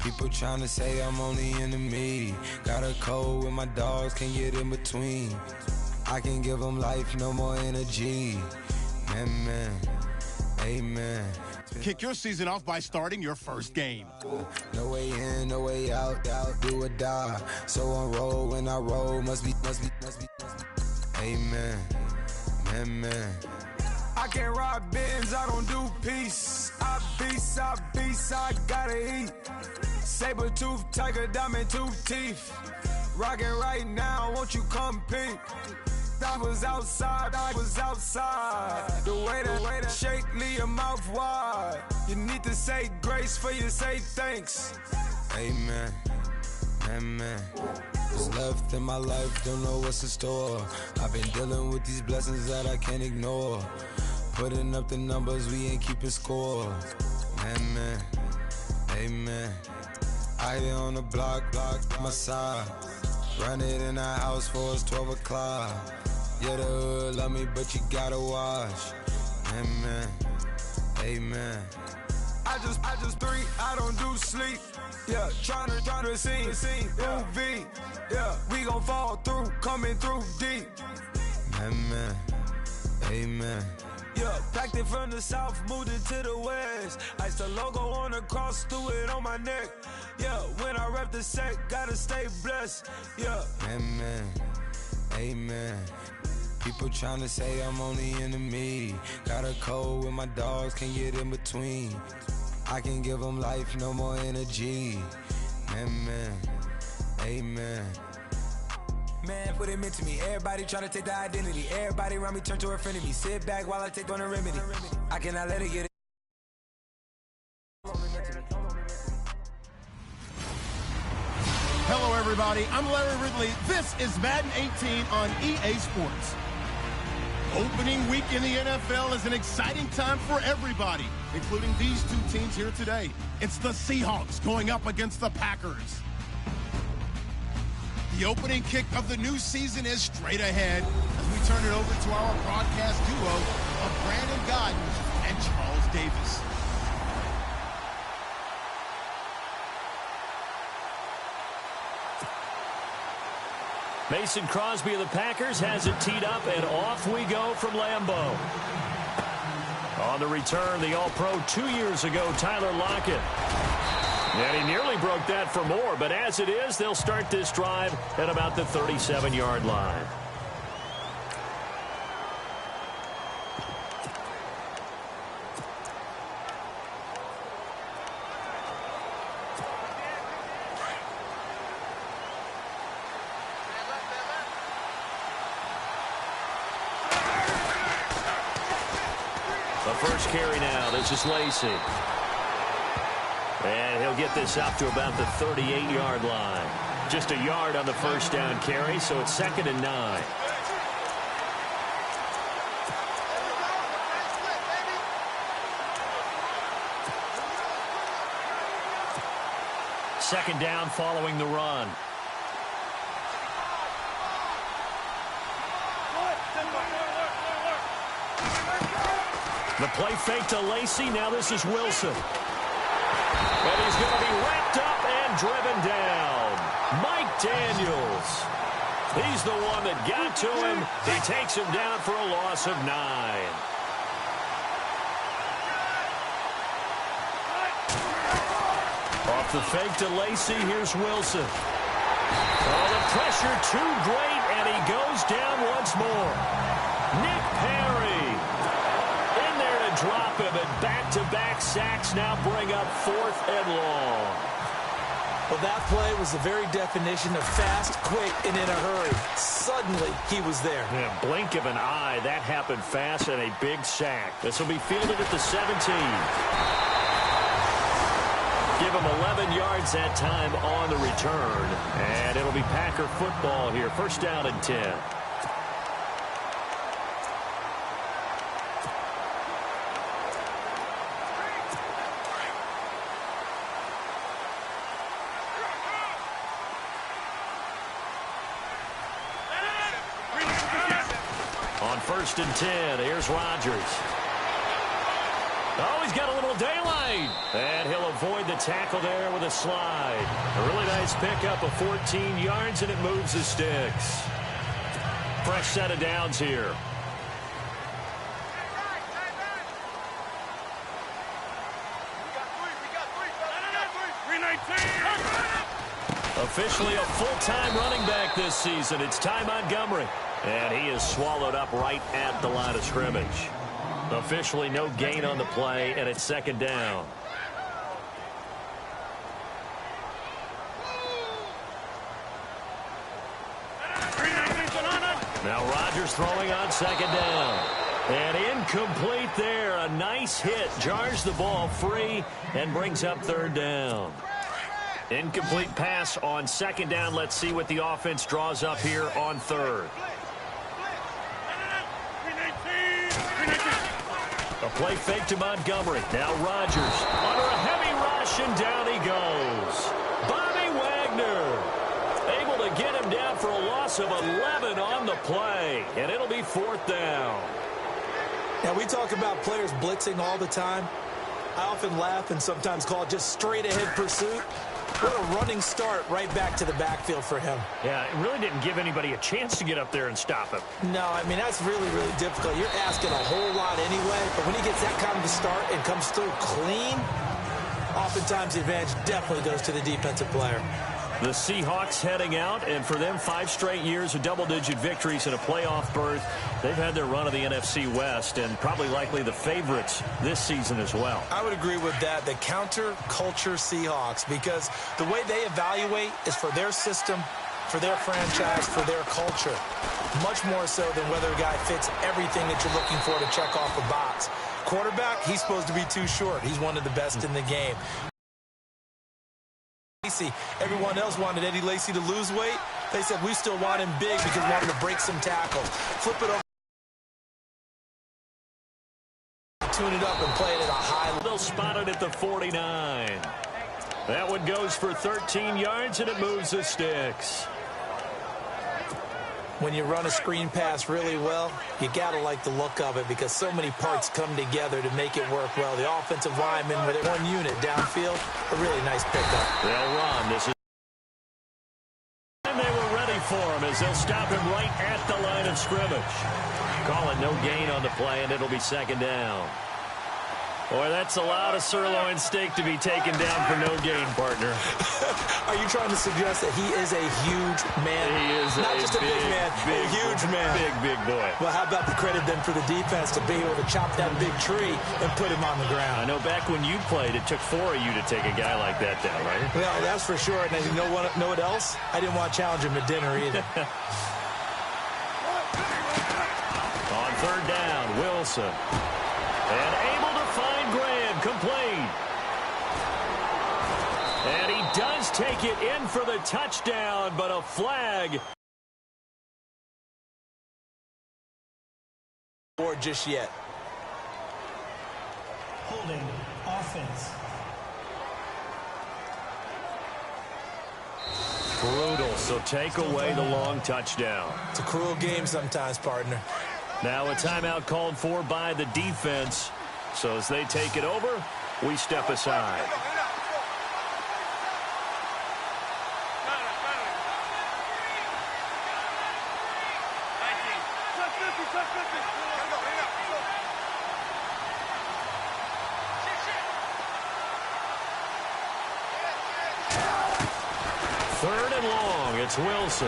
People trying to say I'm only enemy. Got a cold with my dogs, can't get in between. I can give them life, no more energy. Amen, amen. Kick your season off by starting your first game. No way in, no way out, do or die. So on roll, when I roll, must be. Amen, amen. I can't ride Benz, I don't do peace. I beast, I gotta eat. Saber tooth, tiger, diamond tooth teeth. Rockin' right now, won't you come peek? I was outside. The way to shake, leave your mouth wide. You need to say grace for you say thanks. Amen, amen. What's left in my life, don't know what's in store. I've been dealing with these blessings that I can't ignore. Putting up the numbers, we ain't keeping score. Amen, amen. I here on the block, my side. Run it in our house for us 12 o'clock. Yeah, the hood love me, but you gotta watch. Amen, amen. I just drink, I don't do sleep. Yeah, tryna see, UV. Yeah, we gon' fall through, coming through deep. Amen, amen. Yeah, packed it from the south, moved it to the west. Iced the logo on the cross, threw it on my neck. Yeah, when I rep the set, gotta stay blessed. Yeah. Amen, amen. People trying to say I'm only enemy. Got a cold with my dogs, can't get in between. I can give them life, no more energy. Amen, amen. Man, what it meant to me. Everybody try to take the identity. Everybody around me turn to a friend of me. Sit back while I take on a remedy. I cannot let it get it. Hello, everybody. I'm Larry Ridley. This is Madden 18 on EA Sports. Opening week in the NFL is an exciting time for everybody, including these two teams here today. It's the Seahawks going up against the Packers. The opening kick of the new season is straight ahead as we turn it over to our broadcast duo of Brandon Godden and Charles Davis. Mason Crosby of the Packers has it teed up, and off we go from Lambeau. On the return, the All-Pro 2 years ago, Tyler Lockett. And he nearly broke that for more, but as it is, they'll start this drive at about the 37-yard line. The first carry now, this is Lacy. And he'll get this up to about the 38-yard line. Just a yard on the first down carry, so it's 2nd and 9. Second down following the run. The play fake to Lacy. Now this is Wilson. And he's going to be wrapped up and driven down. Mike Daniels. He's the one that got to him. He takes him down for a loss of 9. Off the fake to Lacy, here's Wilson. Oh, the pressure too great, and he goes down once more. Nick Perry in there to drop him, and back-to-back sacks now bring up 4th and long. Well, that play was the very definition of fast, quick, and in a hurry. Suddenly, he was there. Yeah, blink of an eye, that happened fast, and a big sack. This will be fielded at the 17. Give him 11 yards that time on the return. And it'll be Packer football here. First down and 10. On 1st and 10, here's Rodgers. Oh, he's got a little daylight. And he'll avoid the tackle there with a slide. A really nice pickup of 14 yards, and it moves the sticks. Fresh set of downs here. Officially a full-time running back this season. It's Ty Montgomery. And he is swallowed up right at the line of scrimmage. Officially no gain on the play, and it's second down. Now Rodgers throwing on second down. And incomplete there. A nice hit. Jars the ball free and brings up third down. Incomplete pass on second down. Let's see what the offense draws up here on third. A play fake to Montgomery. Now Rodgers under a heavy rush, and down he goes. Bobby Wagner able to get him down for a loss of 11 on the play, and it'll be fourth down. Now, we talk about players blitzing all the time. I often laugh and sometimes call it just straight-ahead pursuit. What a running start right back to the backfield for him. Yeah, it really didn't give anybody a chance to get up there and stop him. No, I mean, that's really, really difficult. You're asking a whole lot anyway, but when he gets that kind of a start and comes through clean, oftentimes the advantage definitely goes to the defensive player. The Seahawks heading out, and for them, 5 straight years of double-digit victories and a playoff berth. They've had their run of the NFC West and probably likely the favorites this season as well. I would agree with that. The counter-culture Seahawks, because the way they evaluate is for their system, for their franchise, for their culture. Much more so than whether a guy fits everything that you're looking for to check off a box. Quarterback, he's supposed to be too short. He's one of the best in the game. Everyone else wanted Eddie Lacy to lose weight. They said we still want him big because we want him to break some tackles. Flip it over. Tune it up and play it at a high level. They'll spot it at the 49. That one goes for 13 yards, and it moves the sticks. When you run a screen pass really well, you got to like the look of it because so many parts come together to make it work well. The offensive linemen with one unit downfield, a really nice pickup. They'll run. This is and they were ready for him as they'll stop him right at the line of scrimmage. Call it no gain on the play, and it'll be second down. Boy, that's a lot of sirloin steak to be taken down for no gain, partner. Are you trying to suggest that he is a huge man? He is not just a big man, a huge man. Big boy. Well, how about the credit then for the defense to be able to chop that big tree and put him on the ground? I know back when you played, it took 4 of you to take a guy like that down, right? Well, that's for sure. And you know what else? I didn't want to challenge him at dinner either. On third down, Wilson. And able to find Graham, complete. And he does take it in for the touchdown, but a flag. Or just yet. Holding offense. Brutal, so take away the long touchdown. It's a cruel game sometimes, partner. Now a timeout called for by the defense. So as they take it over, we step aside. Third and long, it's Wilson.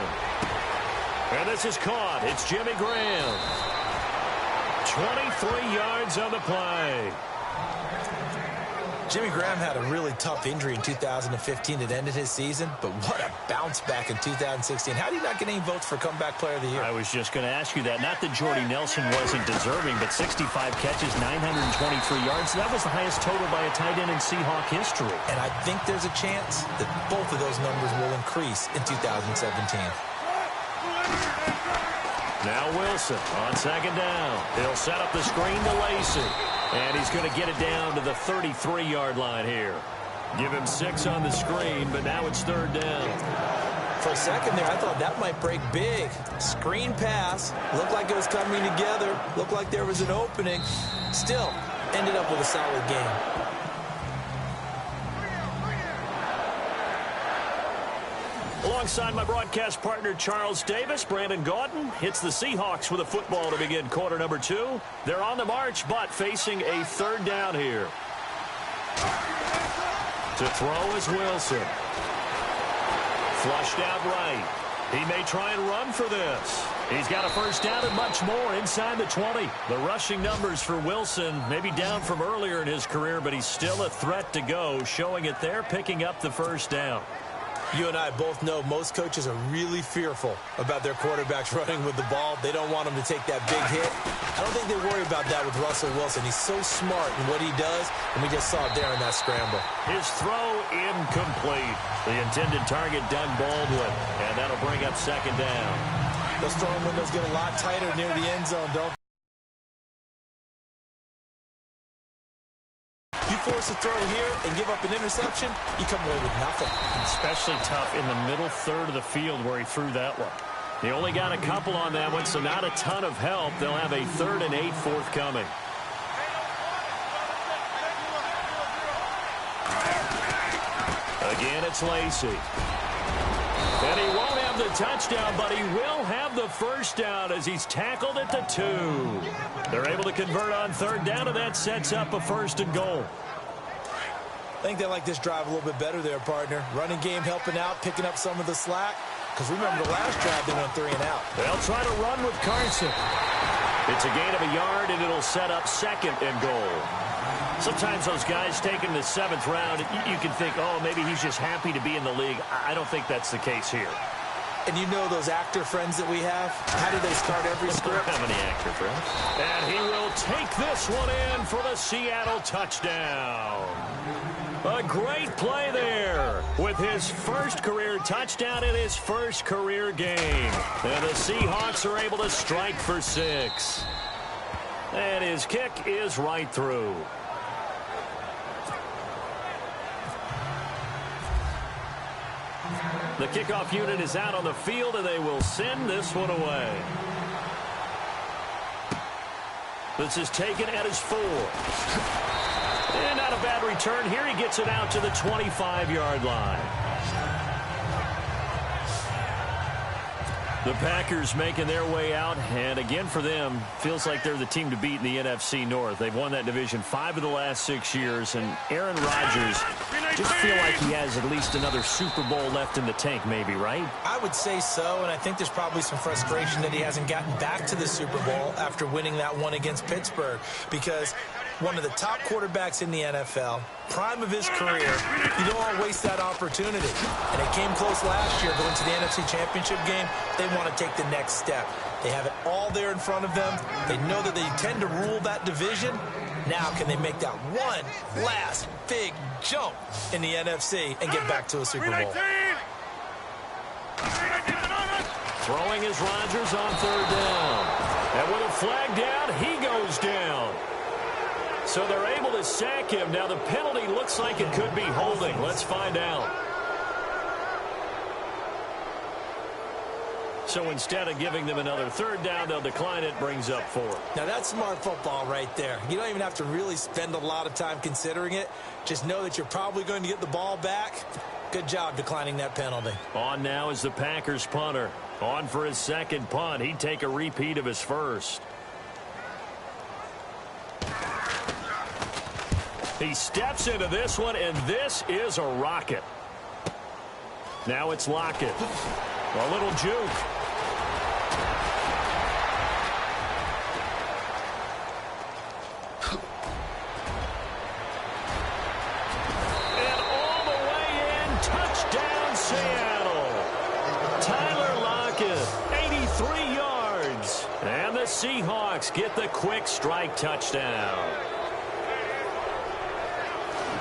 And this is caught. It's Jimmy Graham. 23 yards on the play. Jimmy Graham had a really tough injury in 2015 that ended his season, but what a bounce back in 2016. How do you not get any votes for Comeback Player of the Year? I was just going to ask you that. Not that Jordy Nelson wasn't deserving, but 65 catches, 923 yards. That was the highest total by a tight end in Seahawk history. And I think there's a chance that both of those numbers will increase in 2017. Now Wilson on second down. He'll set up the screen to Lacy. And he's going to get it down to the 33-yard line here. Give him 6 on the screen, but now it's third down. For a second there, I thought that might break big. Screen pass. Looked like it was coming together. Looked like there was an opening. Still, ended up with a solid game. Alongside my broadcast partner, Charles Davis, Brandon Gaudin hits the Seahawks with a football to begin quarter number 2. They're on the march, but facing a third down here. To throw is Wilson. Flushed out right. He may try and run for this. He's got a first down and much more inside the 20. The rushing numbers for Wilson may be down from earlier in his career, but he's still a threat to go, showing it there, picking up the first down. You and I both know most coaches are really fearful about their quarterbacks running with the ball. They don't want them to take that big hit. I don't think they worry about that with Russell Wilson. He's so smart in what he does, and we just saw it there in that scramble. His throw incomplete. The intended target, Doug Baldwin, and that'll bring up second down. Those throwing windows get a lot tighter near the end zone, don't they? You force a throw here and give up an interception, you come away with nothing. Especially tough in the middle third of the field where he threw that one. He only got a couple on that one, so not a ton of help. They'll have a 3rd and 8 forthcoming. Again, it's Lacy. And he won't have the touchdown, but he will have the first down as he's tackled at the 2. They're able to convert on 3rd down, and that sets up a 1st and goal. I think they like this drive a little bit better there, partner. Running game helping out, picking up some of the slack. Because remember the last drive, they went 3 and out. They'll try to run with Carson. It's a gain of a yard, and it'll set up 2nd and goal. Sometimes those guys taken the 7th round, you can think, oh, maybe he's just happy to be in the league. I don't think that's the case here. And you know those actor friends that we have? How do they start every script? How many actor friends? And he will take this one in for the Seattle touchdown. A great play there with his first career touchdown in his first career game. And the Seahawks are able to strike for 6. And his kick is right through. The kickoff unit is out on the field, and they will send this one away. This is taken at his 4. And not a bad return here. He gets it out to the 25-yard line. The Packers making their way out, and again for them, feels like they're the team to beat in the NFC North. They've won that division 5 of the last 6 years, and Aaron Rodgers just feel like he has at least another Super Bowl left in the tank, maybe, right? I would say so, and I think there's probably some frustration that he hasn't gotten back to the Super Bowl after winning that one against Pittsburgh, because one of the top quarterbacks in the NFL, prime of his career, you don't want to waste that opportunity. And it came close last year going to the NFC Championship game. They want to take the next step. They have it all there in front of them. They know that they tend to rule that division. Now can they make that one last big jump in the NFC and get back to a Super Bowl? Throwing is Rodgers on 3rd down. And with a flag down, he goes down. So they're able to sack him. Now the penalty looks like it could be holding. Let's find out. So instead of giving them another 3rd down, they'll decline it, brings up 4. Now that's smart football right there. You don't even have to really spend a lot of time considering it. Just know that you're probably going to get the ball back. Good job declining that penalty. On now is the Packers punter. On for his 2nd punt. He'd take a repeat of his first. He steps into this one, and this is a rocket. Now it's Lockett. A little juke. And all the way in, touchdown Seattle. Tyler Lockett, 83 yards. And the Seahawks get the quick strike touchdown.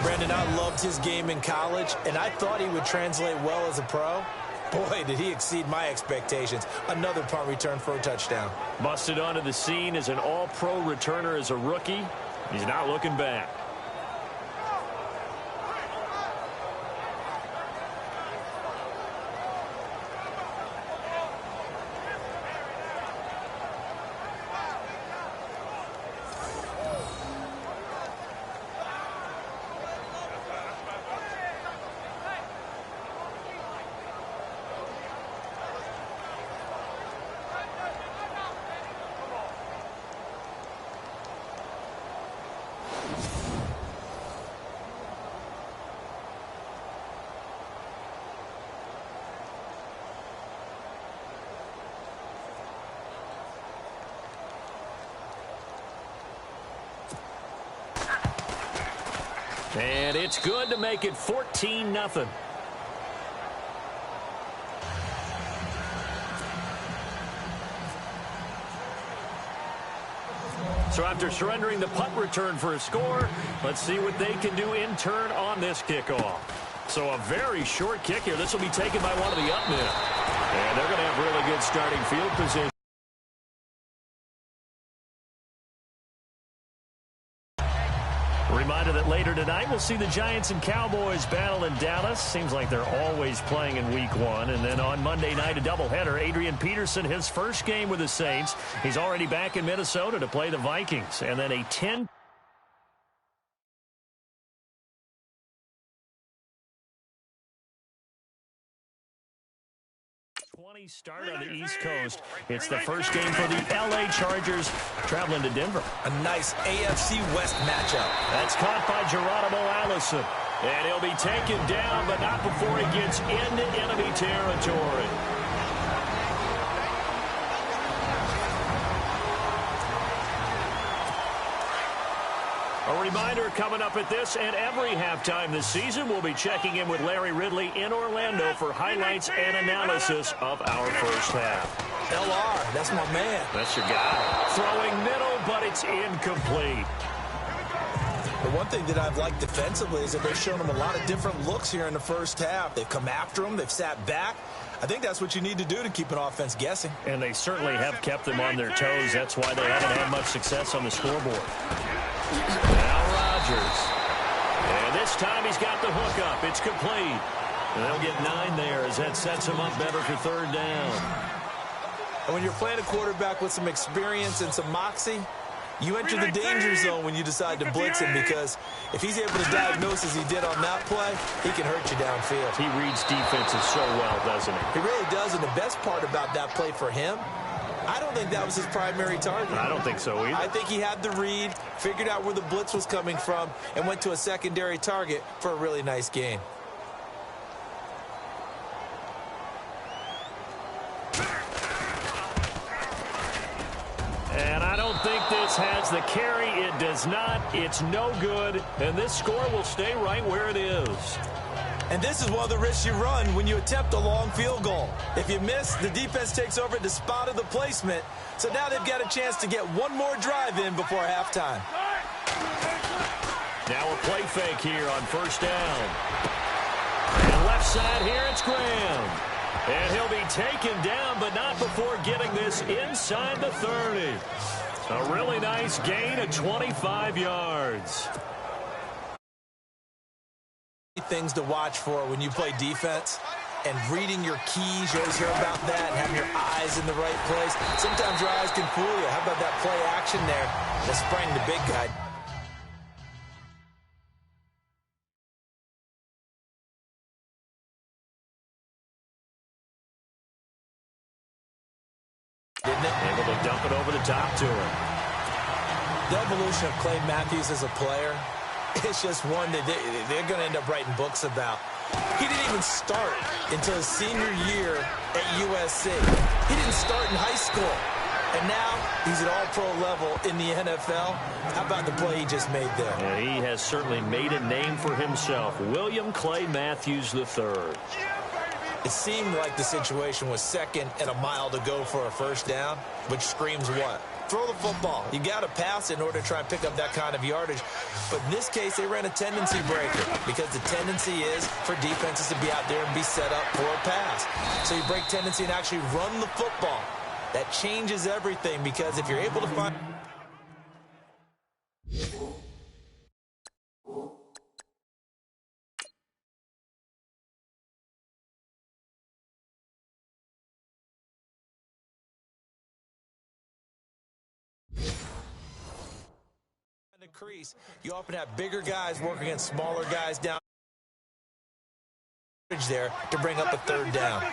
Brandon, I loved his game in college, and I thought he would translate well as a pro. Boy, did he exceed my expectations. Another punt return for a touchdown. Busted onto the scene as an all-pro returner as a rookie. He's not looking back. And it's good to make it 14-0. So after surrendering the punt return for a score, let's see what they can do in turn on this kickoff. So a very short kick here. This will be taken by one of the up men. And they're going to have really good starting field position. Reminder that later tonight we'll see the Giants and Cowboys battle in Dallas. Seems like they're always playing in week 1. And then on Monday night, a doubleheader. Adrian Peterson, his first game with the Saints. He's already back in Minnesota to play the Vikings. And then a 10 start on the East Coast. It's the first game for the L.A. Chargers traveling to Denver. A nice AFC West matchup. That's caught by Geronimo Allison. And he'll be taken down, but not before he gets into enemy territory. A reminder coming up at this and every halftime this season, we'll be checking in with Larry Ridley in Orlando for highlights and analysis of our first half. LR, that's my man. That's your guy. Throwing middle, but it's incomplete. The one thing that I've liked defensively is that they've shown him a lot of different looks here in the first half. They've come after him. They've sat back. I think that's what you need to do to keep an offense guessing. And they certainly have kept them on their toes. That's why they haven't had much success on the scoreboard. Now Rodgers. And this time he's got the hook up. It's complete. And they'll get 9 there as that sets him up better for third down. And when you're playing a quarterback with some experience and some moxie, you enter the danger zone when you decide to blitz him, because if he's able to diagnose as he did on that play, he can hurt you downfield. He reads defenses so well, doesn't he? He really does, and the best part about that play for him, I don't think that was his primary target. I don't think so either. I think he had the read, figured out where the blitz was coming from, and went to a secondary target for a really nice gain. And I don't think this has the carry. It does not. It's no good. And this score will stay right where it is. And this is one of the risks you run when you attempt a long field goal. If you miss, the defense takes over at the spot of the placement. So now they've got a chance to get one more drive in before halftime. Now a play fake here on first down. And left side here, it's Graham. And he'll be taken down, but not before getting this inside the 30. A really nice gain of 25 yards. Things to watch for when you play defense, and reading your keys. You always hear about that, and having your eyes in the right place. Sometimes your eyes can fool you. How about that play action there that sprang the big guy? Didn't it? Able to dump it over the top to him. The evolution of Clay Matthews as a player, it's just one that they're going to end up writing books about. He didn't even start until his senior year at USC. He didn't start in high school. And now he's at all-pro level in the NFL. How about the play he just made there? Yeah, he has certainly made a name for himself. William Clay Matthews III. It seemed like the situation was second and a mile to go for a first down, which screams what? Throw the football. You got to pass in order to try and pick up that kind of yardage. But in this case, they ran a tendency breaker, because the tendency is for defenses to be out there and be set up for a pass. So you break tendency and actually run the football. That changes everything, because if you're able to find... the crease, you often have bigger guys working against smaller guys down there to bring up a third down.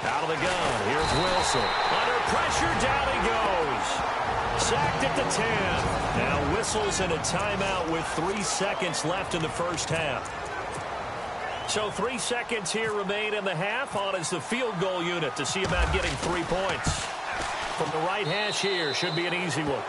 Out of the gun, here's Wilson. Under pressure, down he goes. Sacked at the 10. Now whistles and a timeout with 3 seconds left in the first half. So 3 seconds here remain in the half. On is the field goal unit to see about getting 3 points. From the right hash here, should be an easy one.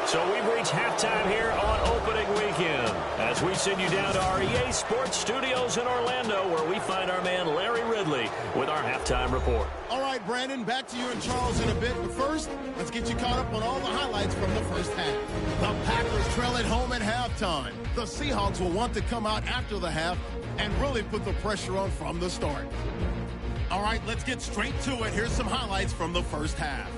So we've reached halftime here on opening weekend as we send you down to our EA Sports Studios in Orlando, where we find our man Larry Ridley with our halftime report. All right, Brandon, back to you and Charles in a bit. But first, let's get you caught up on all the highlights from the first half. The Packers trail at home at halftime. The Seahawks will want to come out after the half and really put the pressure on from the start. All right, let's get straight to it. Here's some highlights from the first half.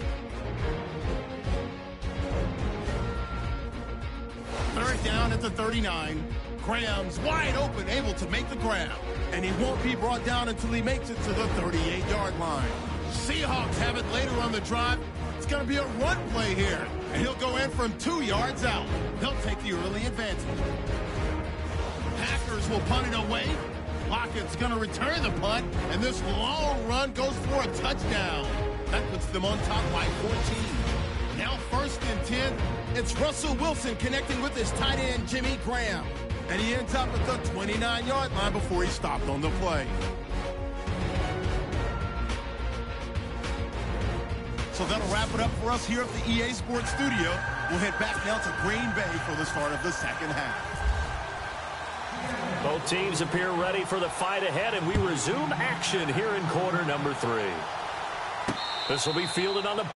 Third down at the 39. Graham's wide open, able to make the grab. And he won't be brought down until he makes it to the 38-yard line. Seahawks have it later on the drive. It's going to be a run play here. And he'll go in from 2 yards out. They'll take the early advantage. Packers will punt it away. Lockett's going to return the punt. And this long run goes for a touchdown. That puts them on top by 14. Now 1st and 10. It's Russell Wilson connecting with his tight end, Jimmy Graham. And he ends up at the 29-yard line before he stopped on the play. So that'll wrap it up for us here at the EA Sports Studio. We'll head back now to Green Bay for the start of the second half. Both teams appear ready for the fight ahead, and we resume action here in quarter number 3. This will be fielded on the...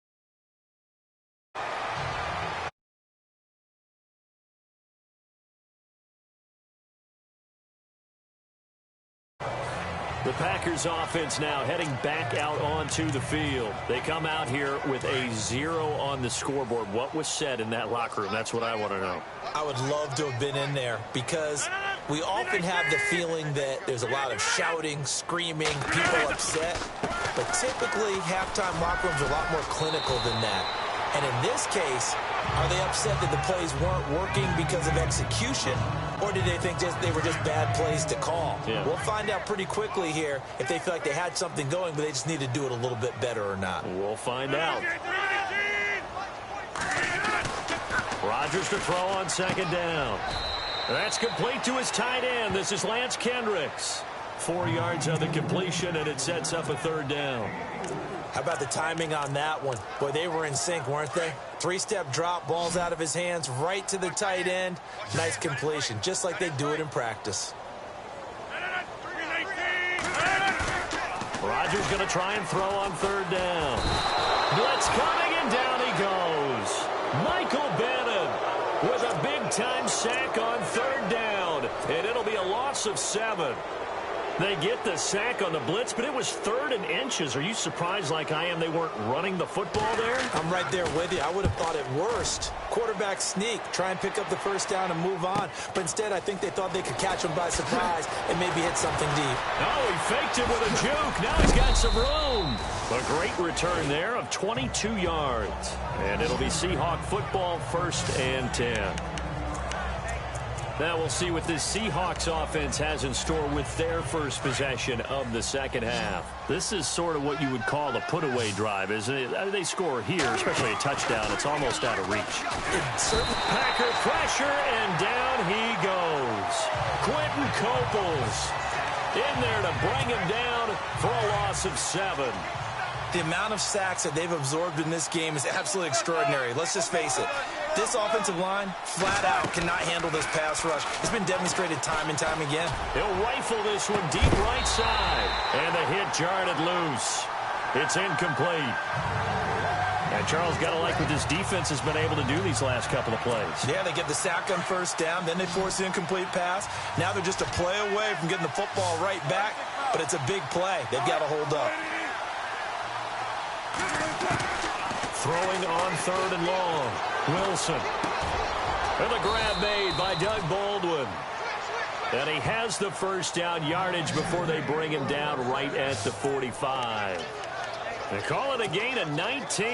The Packers offense now heading back out onto the field. They come out here with a 0 on the scoreboard. What was said in that locker room? That's what I want to know. I would love to have been in there because we often have the feeling that there's a lot of shouting, screaming, people upset. But typically, halftime locker rooms are a lot more clinical than that. And in this case, are they upset that the plays weren't working because of execution? Or did they think they were just bad plays to call? Yeah. We'll find out pretty quickly here if they feel like they had something going, but they just need to do it a little bit better or not. We'll find out. Rodgers to throw on 2nd down. That's complete to his tight end. This is Lance Kendricks. 4 yards on the completion, and it sets up a 3rd down. How about the timing on that one? Boy, they were in sync, weren't they? 3-step drop, balls out of his hands, right to the tight end. Nice completion, just like they do it in practice. Rodgers going to try and throw on 3rd down. Blitz coming, and down he goes. Michael Bannon with a big-time sack on 3rd down, and it'll be a loss of 7. They get the sack on the blitz, but it was 3rd and inches. Are you surprised like I am they weren't running the football there? I'm right there with you. I would have thought at worst, quarterback sneak, try and pick up the 1st down and move on. But instead, I think they thought they could catch him by surprise and maybe hit something deep. Oh, he faked it with a juke. Now he's got some room. A great return there of 22 yards. And it'll be Seahawk football, 1st and 10. Now we'll see what this Seahawks offense has in store with their first possession of the second half. This is sort of what you would call a put-away drive, isn't it? They score here, especially a touchdown. It's almost out of reach. Packer pressure, and down he goes. Quentin Coples in there to bring him down for a loss of 7. The amount of sacks that they've absorbed in this game is absolutely extraordinary. Let's just face it. This offensive line, flat out, cannot handle this pass rush. It's been demonstrated time and time again. He'll rifle this one deep right side. And the hit jarred it loose. It's incomplete. And Charles, got to like what this defense has been able to do these last couple of plays. Yeah, they get the sack on 1st down, then they force the incomplete pass. Now they're just a play away from getting the football right back, but it's a big play. They've got to hold up. Throwing on 3rd and long. Wilson. And the grab made by Doug Baldwin. And he has the 1st down yardage before they bring him down right at the 45. They call it a gain of 19.